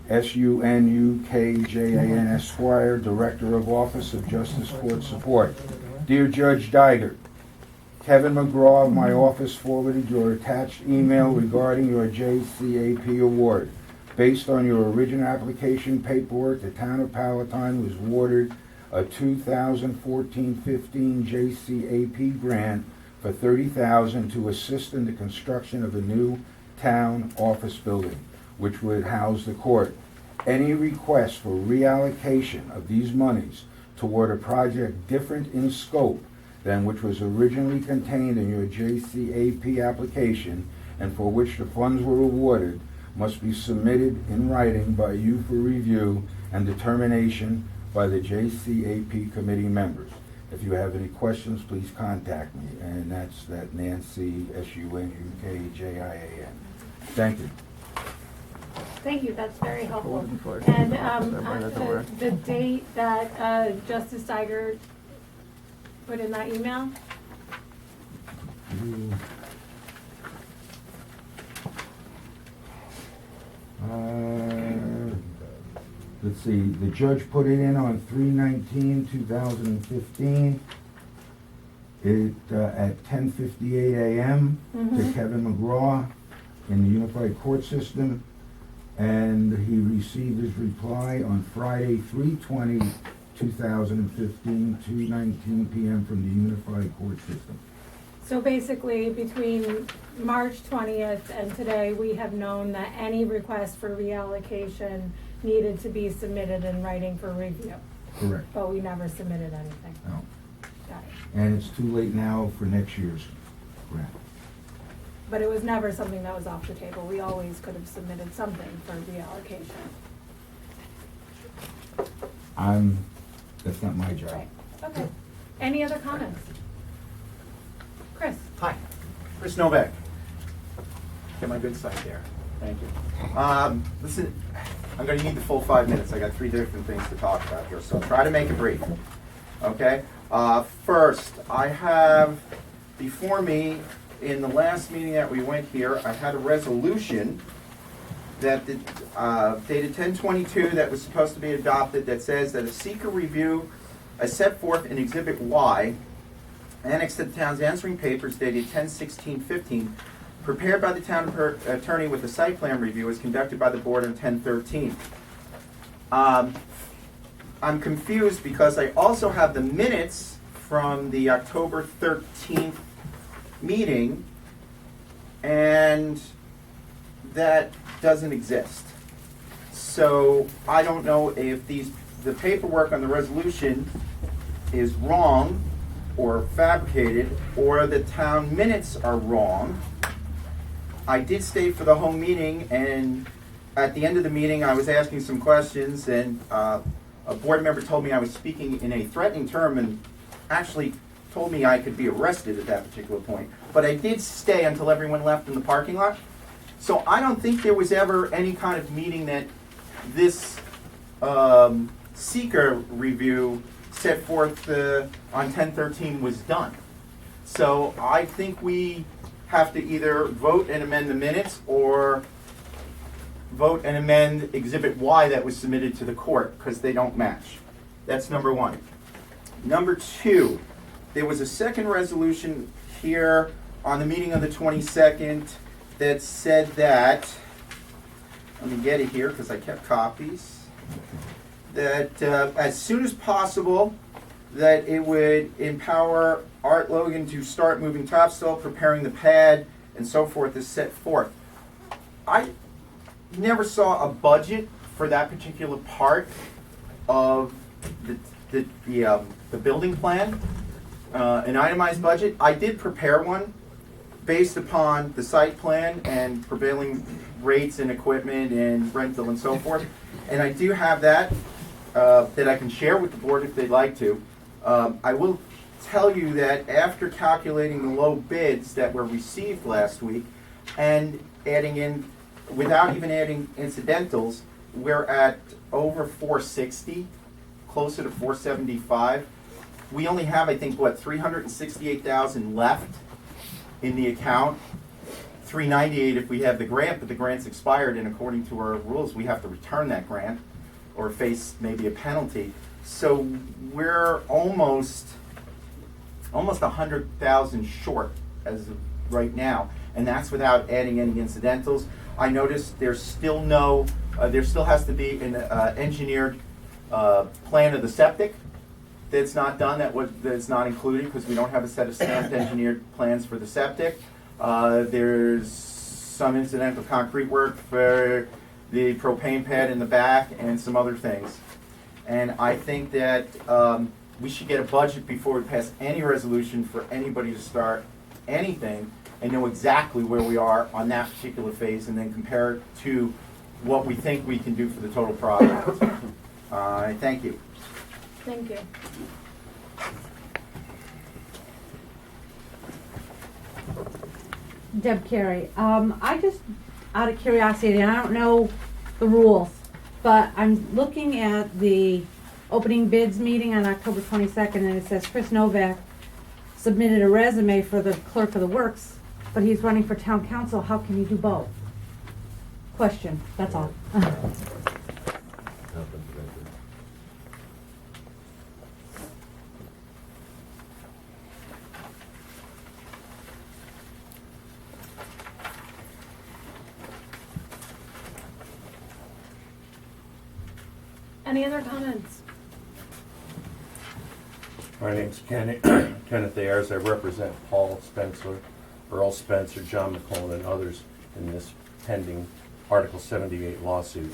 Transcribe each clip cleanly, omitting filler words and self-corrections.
Sunukjan Esquire, Director of Office of Justice Court Support. Dear Judge Dygert, Kevin McGraw of my office forwarded your attached email regarding your JCAP award. Based on your original application paperwork, the town of Palatine was awarded a 2014-15 JCAP grant for $30,000 to assist in the construction of a new town office building, which would house the court. Any request for reallocation of these monies toward a project different in scope than which was originally contained in your JCAP application and for which the funds were awarded must be submitted in writing by you for review and determination by the JCAP committee members. If you have any questions, please contact me. And that's that Nancy, Sunukjan. Thank you. Thank you, that's very helpful. And the date that Justice Dygert put in that email? Let's see, the judge put it in on 3/19/2015. At 10:58 a.m. to Kevin McGraw in the Unified Court System, and he received his reply on Friday, 3/20/2015, 2:19 p.m. from the Unified Court System. So basically, between March 20th and today, we have known that any request for reallocation needed to be submitted in writing for review. Correct. But we never submitted anything. No. Got it. And it's too late now for next year's grant. But it was never something that was off the table. We always could have submitted something for reallocation. That's not my job. Right. Okay. Any other comments? Chris? Hi, Chris Novak. Get my good side there. Thank you. Listen, I'm going to need the full 5 minutes. I got 3 different things to talk about here, so try to make it brief. Okay? First, I have before me, in the last meeting that we went here, I had a resolution that dated 10/22 that was supposed to be adopted that says that a seeker review as set forth in Exhibit Y, annexed to the town's answering papers dated 10/16/15, prepared by the town attorney with a site plan review, is conducted by the board on 10/13. I'm confused because I also have the minutes from the October 13th meeting, and that doesn't exist. So I don't know if the paperwork on the resolution is wrong or fabricated, or the town minutes are wrong. I did stay for the whole meeting, and at the end of the meeting I was asking some questions, and a board member told me I was speaking in a threatening term and actually told me I could be arrested at that particular point. But I did stay until everyone left in the parking lot. So I don't think there was ever any kind of meeting that this seeker review set forth on 10/13 was done. So I think we have to either vote and amend the minutes or vote and amend Exhibit Y that was submitted to the court, because they don't match. That's number one. Number two, there was a second resolution here on the meeting of the 22nd that said that, let me get it here because I kept copies, that as soon as possible, that it would empower Art Logan to start moving topsoil, preparing the pad, and so forth is set forth. I never saw a budget for that particular part of the building plan, an itemized budget. I did prepare one based upon the site plan and prevailing rates and equipment and rental and so forth. And I do have that that I can share with the board if they'd like to. I will tell you that after calculating the low bids that were received last week and adding in, without even adding incidentals, we're at over 460, closer to 475. We only have, I think, what, 368,000 left in the account $398 if we have the grant, but the grant's expired, and according to our rules, we have to return that grant or face maybe a penalty. So we're almost 100,000 short as of right now, and that's without adding any incidentals. I noticed there's still no, there still has to be an engineered plan of the septic that's not done, that's not included, because we don't have a set of stamped engineered plans for the septic. There's some incidental concrete work for the propane pad in the back and some other things. And I think that we should get a budget before we pass any resolution for anybody to start anything, and know exactly where we are on that particular phase, and then compare it to what we think we can do for the total project. Thank you. Thank you. Deb Carey. I just, out of curiosity, and I don't know the rules, but I'm looking at the opening bids meeting on October 22nd, and it says Chris Novak submitted a resume for the clerk of the works, but he's running for town council. How can he do both? Question, that's all. Any other comments? My name's Kenneth Ayers. I represent Paul Spencer, Earl Spencer, John McClellan, and others in this pending Article 78 lawsuit.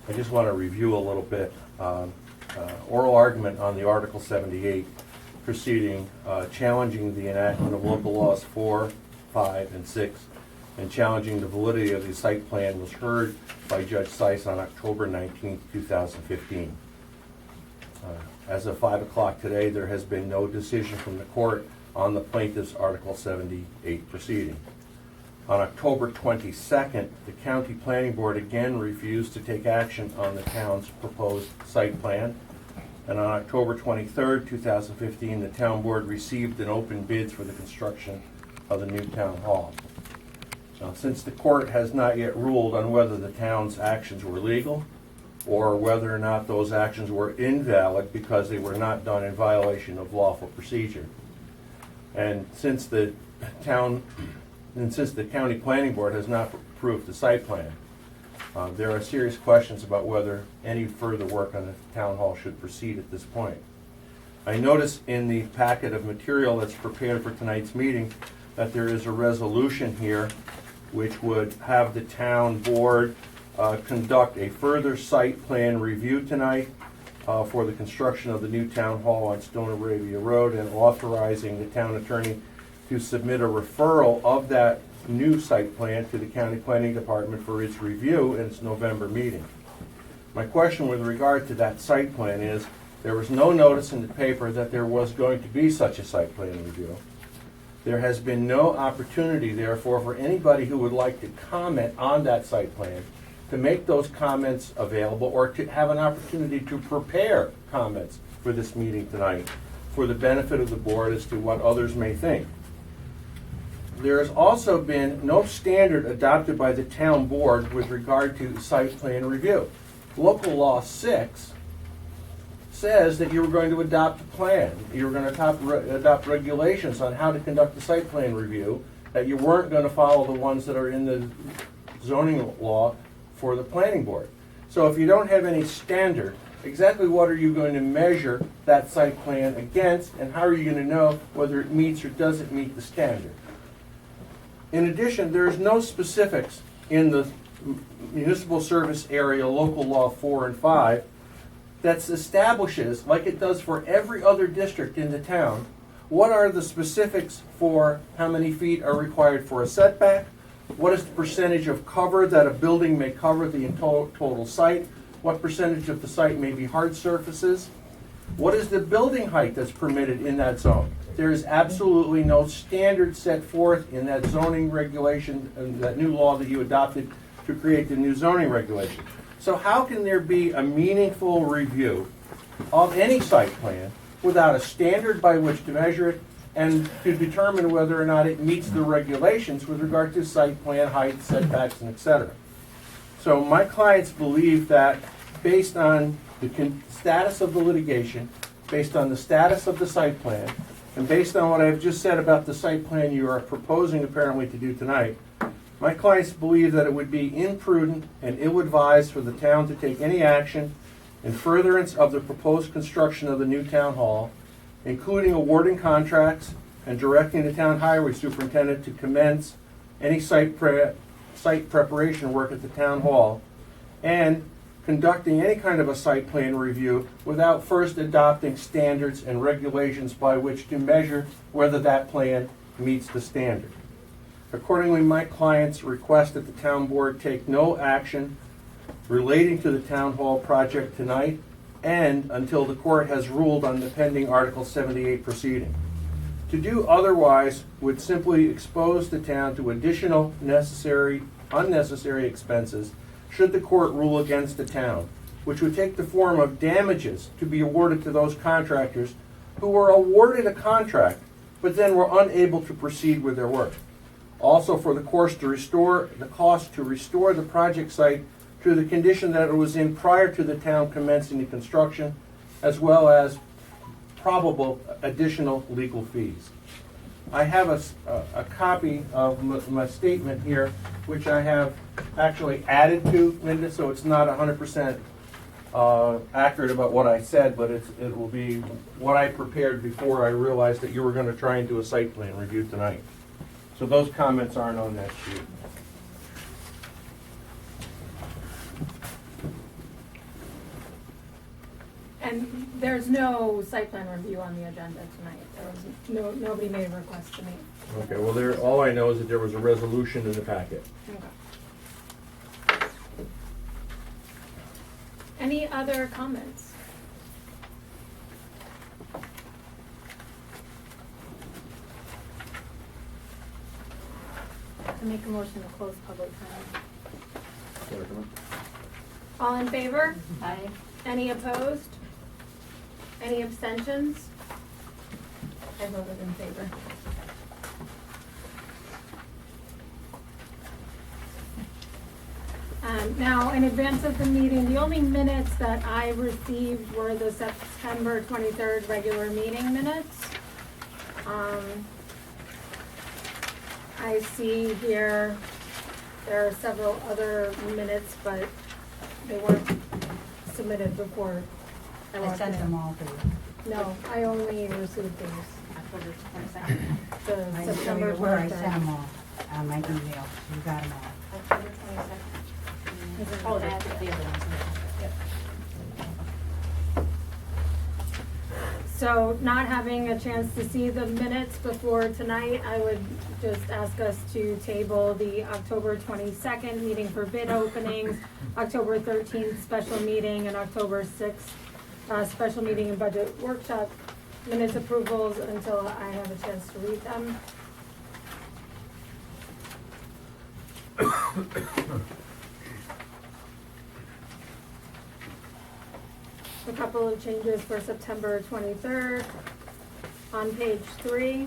I just want to review a little bit. Oral argument on the Article 78 proceeding challenging the enactment of local laws 4, 5, and 6, and challenging the validity of the site plan was heard by Judge Seiss on October 19, 2015. As of 5 o'clock today, there has been no decision from the court on the plaintiff's Article 78 proceeding. On October 22nd, the County Planning Board again refused to take action on the town's proposed site plan. And on October 23rd, 2015, the Town Board received an open bid for the construction of the new town hall. Now, since the court has not yet ruled on whether the town's actions were legal or whether or not those actions were invalid because they were not done in violation of lawful procedure, and since the County Planning Board has not approved the site plan, there are serious questions about whether any further work on the town hall should proceed at this point. I notice in the packet of material that's prepared for tonight's meeting that there is a resolution here which would have the town board conduct a further site plan review tonight for the construction of the new town hall on Stone Arabia Road, and authorizing the town attorney to submit a referral of that new site plan to the County Planning Department for its review in its November meeting. My question with regard to that site plan is, there was no notice in the paper that there was going to be such a site plan review. There has been no opportunity, therefore, for anybody who would like to comment on that site plan to make those comments available, or to have an opportunity to prepare comments for this meeting tonight for the benefit of the board as to what others may think. There has also been no standard adopted by the town board with regard to site plan review. Local Law 6 says that you were going to adopt a plan. You were going to adopt regulations on how to conduct the site plan review, that you weren't going to follow the ones that are in the zoning law for the planning board. So if you don't have any standard, exactly what are you going to measure that site plan against, and how are you going to know whether it meets or doesn't meet the standard? In addition, there's no specifics in the municipal service area, local law 4 and 5, that establishes, like it does for every other district in the town, what are the specifics for how many feet are required for a setback, what is the percentage of cover that a building may cover the total site, what percentage of the site may be hard surfaces, what is the building height that's permitted in that zone. There is absolutely no standard set forth in that zoning regulation, and that new law that you adopted to create the new zoning regulation. So how can there be a meaningful review of any site plan without a standard by which to measure it and to determine whether or not it meets the regulations with regard to site plan, height, setbacks, and et cetera. So my clients believe that based on the status of the litigation, based on the status of the site plan, and based on what I've just said about the site plan you are proposing apparently to do tonight, my clients believe that it would be imprudent and ill-advised for the town to take any action in furtherance of the proposed construction of the new town hall, including awarding contracts and directing the town highway superintendent to commence any site preparation work at the town hall, and conducting any kind of a site plan review without first adopting standards and regulations by which to measure whether that plan meets the standard. Accordingly, my clients request that the town board take no action relating to the town hall project tonight and until the court has ruled on the pending Article 78 proceeding. To do otherwise would simply expose the town to additional unnecessary expenses should the court rule against the town, which would take the form of damages to be awarded to those contractors who were awarded a contract but then were unable to proceed with their work. Also, for the cost to restore the project site to the condition that it was in prior to the town commencing the construction, as well as probable additional legal fees. I have a copy of my statement here, which I have actually added to, Linda, so it's not 100% accurate about what I said, but it will be what I prepared before I realized that you were going to try and do a site plan review tonight. So those comments aren't on that sheet. And there's no site plan review on the agenda tonight. There was nobody made a request to me. Okay, well, all I know is that there was a resolution in the packet. Okay. Any other comments? To make a motion to close public hearing. All in favor? Aye. Any opposed? Any abstentions? I voted in favor. Now, in advance of the meeting, the only minutes that I received were the September 23rd regular meeting minutes. I see here there are several other minutes, but they weren't submitted before. I sent them all to you. No, I only received these. October 22nd. The I can show September you where I 23rd. sent them all on my email. You got them all. October 22nd. Oh, that's the other ones. Yep. So not having a chance to see the minutes before tonight, I would just ask us to table the October 22nd meeting for bid openings, October 13th special meeting, and October 6th special meeting and budget workshop minutes approvals until I have a chance to read them. A couple of changes for September 23rd. On page 3,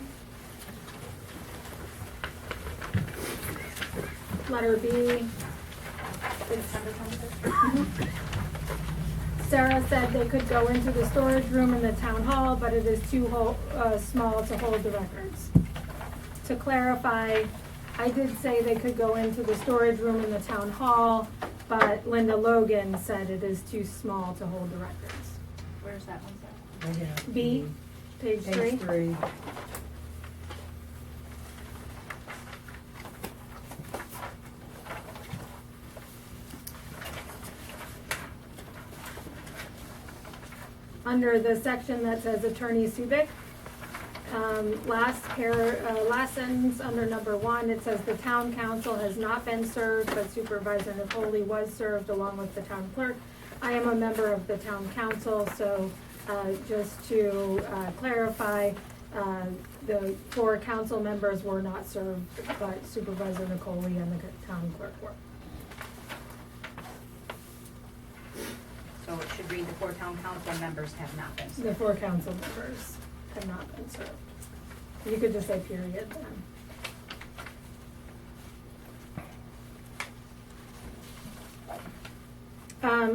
letter B. September 23rd. Sarah said they could go into the storage room in the town hall, but it is too small to hold the records. To clarify, I did say they could go into the storage room in the town hall, but Linda Logan said it is too small to hold the records. Where's that one, Sarah? Right here. B, page 3. Page 3. Under the section that says Attorney Subic, last sentence under number 1, it says the town council has not been served, but Supervisor Napoli was served along with the town clerk. I am a member of the town council, so just to clarify, the 4 council members were not served, but Supervisor Napoli and the town clerk were. So it should read the 4 town council members have not been served. The 4 council members have not been served. You could just say period then.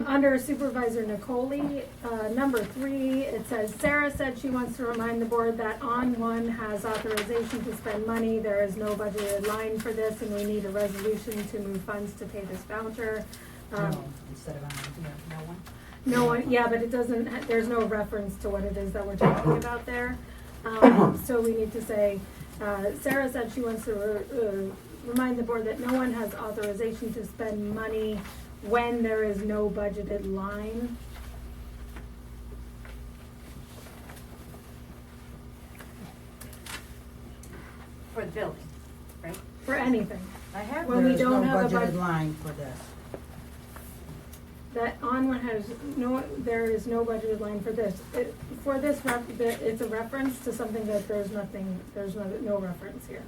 Under Supervisor Nicoli, number 3, it says, Sarah said she wants to remind the board that on one has authorization to spend money. There is no budgeted line for this, and we need a resolution to move funds to pay this voucher. No, instead of on, no one? No one, yeah, but it doesn't, there's no reference to what it is that we're talking about there. So we need to say, Sarah said she wants to remind the board that no one has authorization to spend money when there is no budgeted line. For the building, right? For anything. I have. When we There's no don't have a budgeted line for this. That on one has no, there is no budgeted line for this. For this, it's a reference to something that there's nothing, there's no reference here.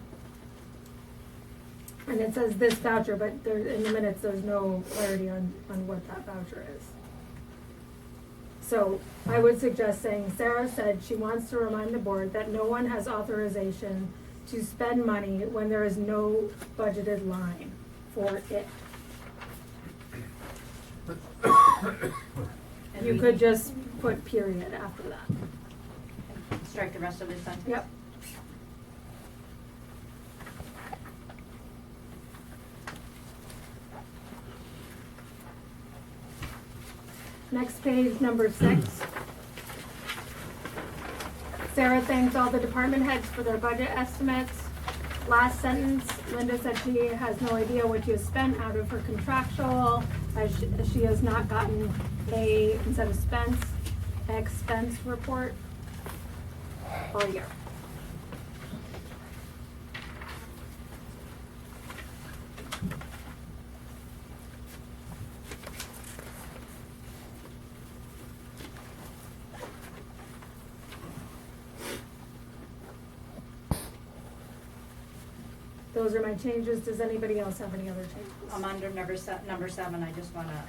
And it says this voucher, but there, in the minutes, there's no clarity on what that voucher is. So I would suggest saying, Sarah said she wants to remind the board that no one has authorization to spend money when there is no budgeted line for it. And You we could just put period after that. strike the rest of this sentence? Yep. Next page, number 6. Sarah thanks all the department heads for their budget estimates. Last sentence, Linda said she has no idea what she has spent out of her contractual, as she has not gotten a, instead of expense report all year. Those are my changes. Does anybody else have any other changes? Under number 7, I just wanna,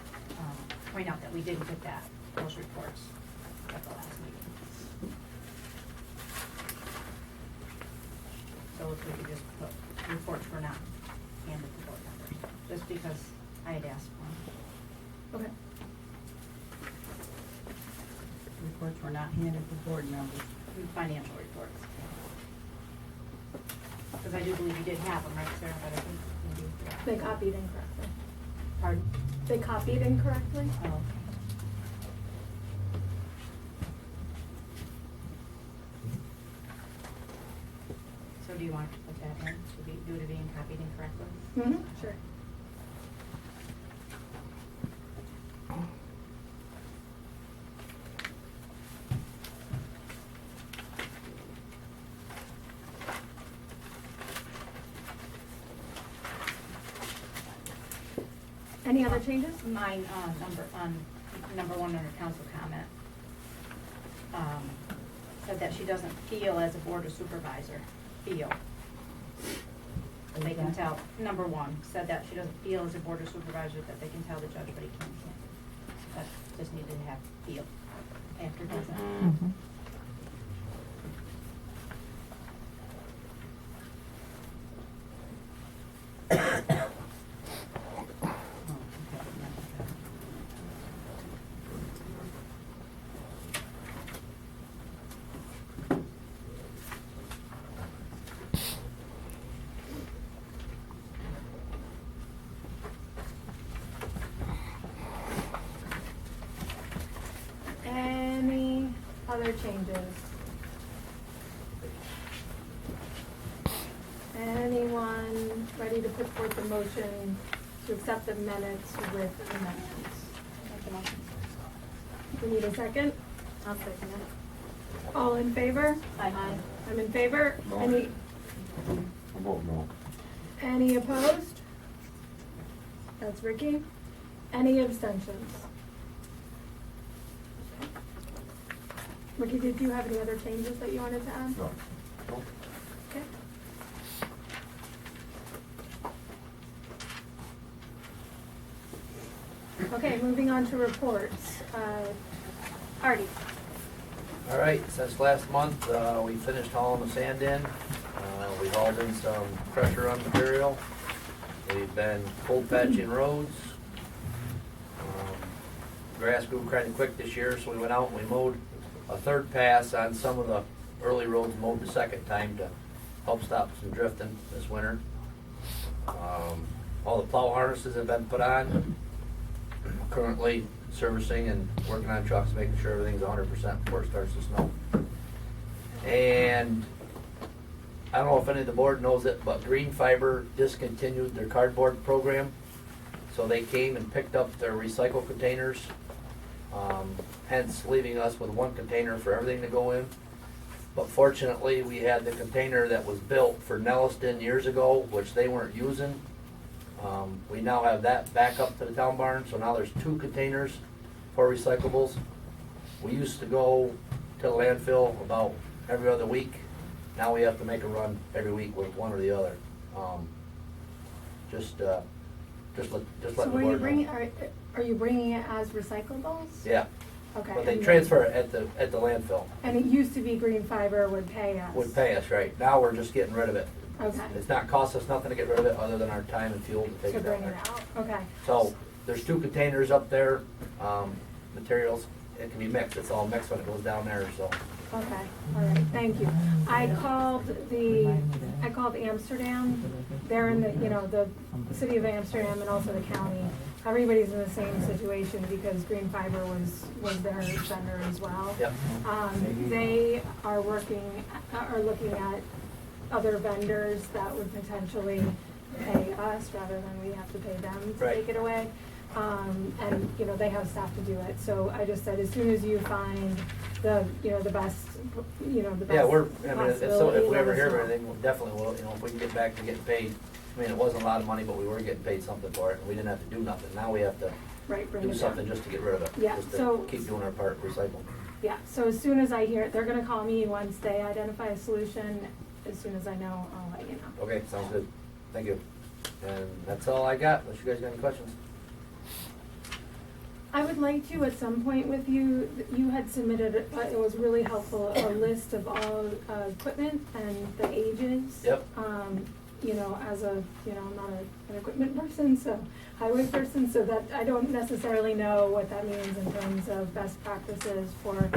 point out that we didn't get those reports at the last meeting. So if we could just put, reports were not handed to board members, just because I had asked one. Okay. Reports were not handed to board members. Financial reports. Because I do believe you did have them, right, Sarah, but I think you do. They copied incorrectly. Pardon? They copied incorrectly? Oh, okay. So do you want to put that in, due to being copied incorrectly? Mm-hmm, sure. Any other changes? Mine, number 1 under council comment, said that she doesn't feel as a board of supervisor, feel. And they can tell, number 1, said that she doesn't feel as a board of supervisor that they can tell the judge, but he can't. But just needed to have feel after doesn't. Any other changes? Anyone ready to put forth a motion to accept the minutes with amendments? Make a motion. We need a second? I'll second it. All in favor? Aye. I'm in favor. No. Any, I vote no. any opposed? That's Ricky. Any abstentions? Ricky, did you have any other changes that you wanted to add? No. No. Okay. Okay, moving on to reports. Artie. All right, since last month, we finished hauling the sand in. We hauled in some pressure run material. We've been cold patching roads. Grass grew kind of quick this year, so we went out and we mowed a third pass on some of the early roads, mowed the second time to help stop some drifting this winter. All the plow harnesses have been put on. Currently servicing and working on trucks, making sure everything's 100% before it starts to snow. And I don't know if any of the board knows it, but Green Fiber discontinued their cardboard program. So they came and picked up their recycle containers, hence leaving us with one container for everything to go in. But fortunately, we had the container that was built for Nelliston years ago, which they weren't using. We now have that back up to the town barn, so now there's 2 containers for recyclables. We used to go to the landfill about every other week. Now we have to make a run every week with one or the other. Just let the So board are you know. bringing, are you bringing it as recyclables? Yeah, Okay. but they and transfer it at the landfill. And it used to be Green Fiber would pay us. Would pay us, right? Now we're just getting rid of it. Okay. It's not cost us nothing to get rid of it other than our time and fuel to take To it down bring there. it out, okay. So there's 2 containers up there, materials. It can be mixed. It's all mixed when it goes down there, so. Okay, all right, thank you. I called Amsterdam. They're in the city of Amsterdam and also the county. Everybody's in the same situation because Green Fiber was their vendor as well. Yep. They are looking at other vendors that would potentially pay us rather than we have to pay them to Right. take it away. And, they have staff to do it. So I just said, as soon as you find the best, the best Yeah, if possibility, we let ever us hear of know. anything, we definitely will, if we can get back to getting paid. I mean, it wasn't a lot of money, but we were getting paid something for it, and we didn't have to do nothing. Now we have to Right, bring do it something down. just to get rid of it. Yeah, Just to so- keep doing our part, recycle. Yeah, so as soon as I hear it, they're gonna call me once they identify a solution. As soon as I know, I'll let you know. Okay, sounds good. Thank you. And that's all I got, unless you guys got any questions. I would like to, at some point with you, you had submitted, it was really helpful, a list of all equipment and the ages. Yep. As I'm not an equipment person, so highway person, so that I don't necessarily know what that means in terms of best practices for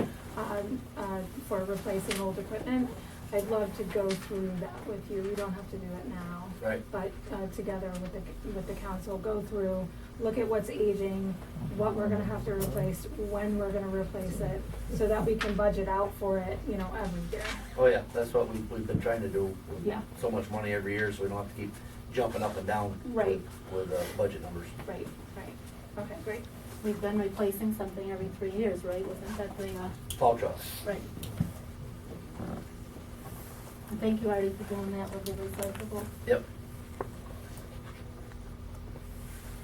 replacing old equipment. I'd love to go through that with you. We don't have to do it now. Right. But together with the council, go through, look at what's aging, what we're gonna have to replace, when we're gonna replace it, so that we can budget out for it, every year. Oh, yeah, that's what we've been trying to do. Yeah. So much money every year, so we don't have to keep jumping up and down Right. with budget numbers. Right. Okay, great. We've been replacing something every 3 years, right? Wasn't that the, Plow trucks. right? Thank you, Artie, for doing that with the recyclable. Yep.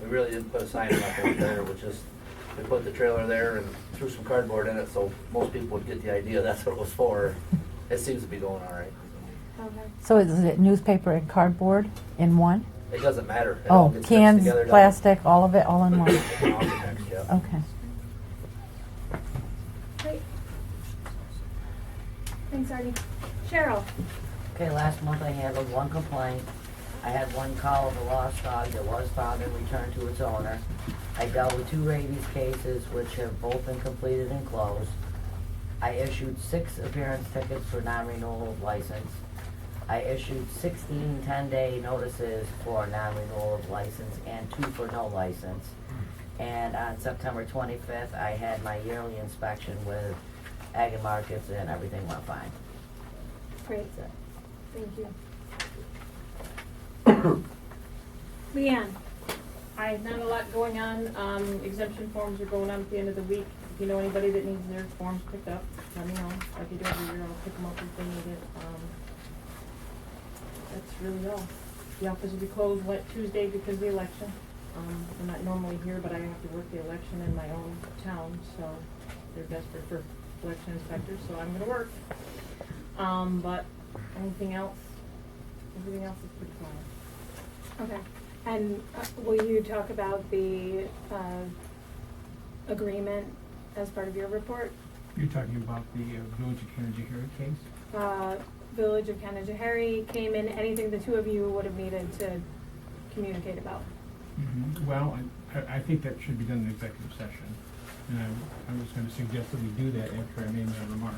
We really didn't put a sign up there, which is, we put the trailer there and threw some cardboard in it, so most people would get the idea that's what it was for. It seems to be going all right. Okay. So is it newspaper and cardboard in one? It doesn't matter. It all Oh, gets mixed cans, together down- plastic, all of it, all in one? all gets mixed, yeah. Okay. Great. Thanks, Artie. Cheryl? Okay, last month I handled one complaint. I had one call of a lost dog that was found and returned to its owner. I dealt with 2 rabies cases, which have both been completed and closed. I issued 6 appearance tickets for non-renewal of license. I issued 16 10-day notices for non-renewal of license and 2 for no license. And on September 25th, I had my yearly inspection with Ag and Markets and everything went fine. Great. Thank you. Leanne? Hi, not a lot going on. Exemption forms are going on at the end of the week. If you know anybody that needs their forms picked up, let me know. Like you do every year, I'll pick them up if they need it. That's really all. The office will be closed Tuesday because of the election. I'm not normally here, but I have to work the election in my own town, so they're desperate for election inspectors, so I'm gonna work. But everything else is pretty quiet. Okay. And will you talk about the agreement as part of your report? You're talking about the Village of Canajahari case? Village of Canajahari came in, anything the two of you would have needed to communicate about. Well, I think that should be done in executive session. And I was gonna suggest that we do that after I made my remarks.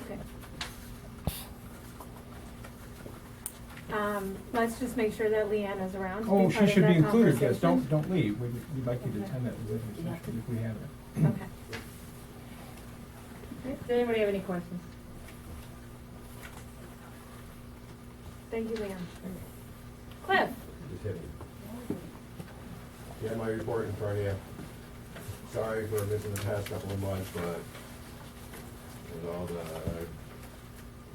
Okay. Let's just make sure that Leanne is around to Oh, be she part of should be that included, yes, conversation. don't leave. We'd like you to Okay. attend that executive session if we have it. Okay. Does anybody have any questions? Thank you, Leanne. Cliff? Just hit me. You have my report in front of you. Sorry for missing the past couple of months, but with all the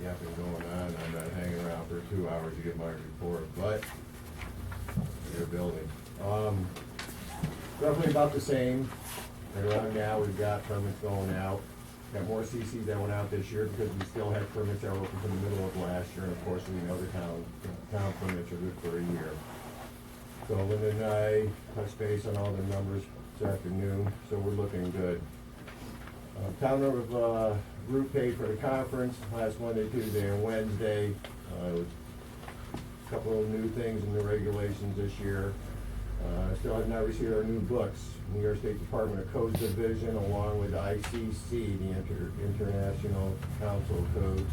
yapping going on, I'm not hanging around for 2 hours to get my report, but your building. Roughly about the same. Right around now, we've got permits going out. Got more CCs that went out this year because we still had permits that were open from the middle of last year, and of course, we know the town permits are good for a year. So Linda and I touched base on all the numbers this afternoon, so we're looking good. Town of group paid for the conference last Monday, Tuesday, and Wednesday. A couple of new things in the regulations this year. Still have not received our new books. New York State Department of Codes Division, along with ICC, the International Council of Codes,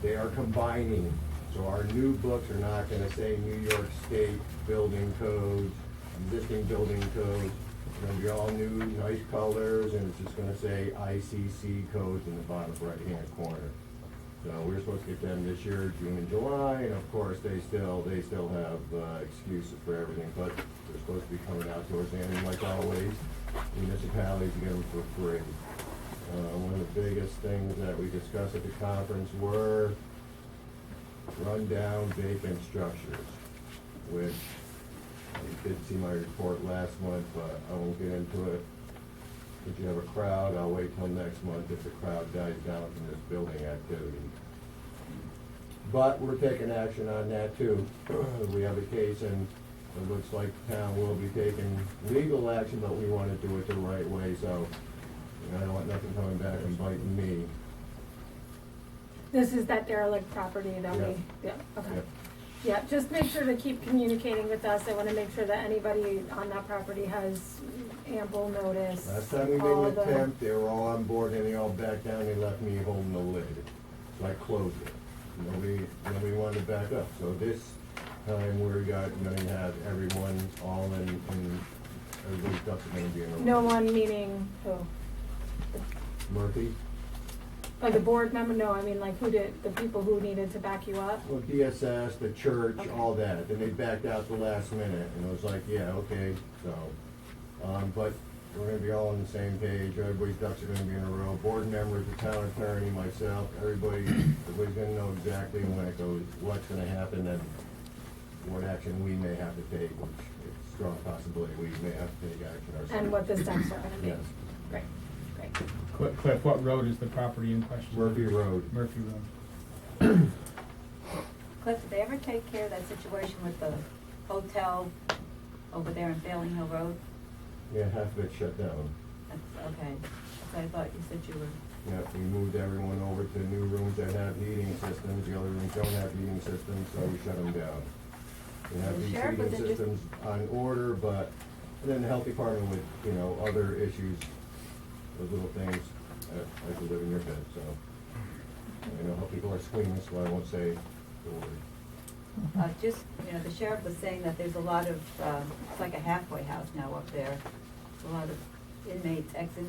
they are combining. So our new books are not gonna say New York State building codes, existing building codes. It's gonna be all new, nice colors, and it's just gonna say ICC codes in the bottom right-hand corner. So we're supposed to get them this year, June and July, and of course, they still have excuses for everything, but they're supposed to be coming out towards the end, and like always, municipalities get them for free. One of the biggest things that we discussed at the conference were rundown vacant structures, which you did see my report last month, but I won't get into it. If you have a crowd, I'll wait till next month if the crowd dies down from this building activity. But we're taking action on that too. We have a case and it looks like the town will be taking legal action, but we want to do it the right way, so I don't want nothing coming back and biting me. This is that derelict property that Yeah. okay. Yep. Yeah, just make sure to keep communicating with us. I wanna make sure that anybody on that property has ample notice. Last time we all made an the- attempt, they were all on board and they all backed down, they left me holding the lid. So I closed it. Nobody wanted to back up. So this time we're gonna have everyone all in everybody's ducks are gonna be in a row. No one meaning who? Murphy? Like the board member? No, I mean like the people who needed to back you up? Well, DSS, the church, Okay. all that. Then they backed out the last minute and it was like, yeah, okay, so. But we're gonna be all on the same page. Everybody's ducks are gonna be in a row. Board members, the town attorney, myself, everybody's gonna know exactly when it goes, what's gonna happen and what action we may have to take, which it's a strong possibility we may have to take action ourselves. And what the steps are gonna be? Yes. Great, great. Cliff, what road is the property in question? Murphy Road. Murphy Road. Cliff, did they ever take care of that situation with the hotel over there on Failing Hill Road? Yeah, half of it shut down. That's, okay, so I thought you said you were, Yeah, we moved everyone over to new rooms that have heating systems, the other rooms don't have heating systems, so we shut them down. We have The these sheriff heating was just- systems on order, but then the health department with, other issues, those little things, like to live in your bed, so. I know how people are squeamish, so I won't say the word. the sheriff was saying that there's a lot of, it's like a halfway house now up there. A lot of inmates, ex-inmates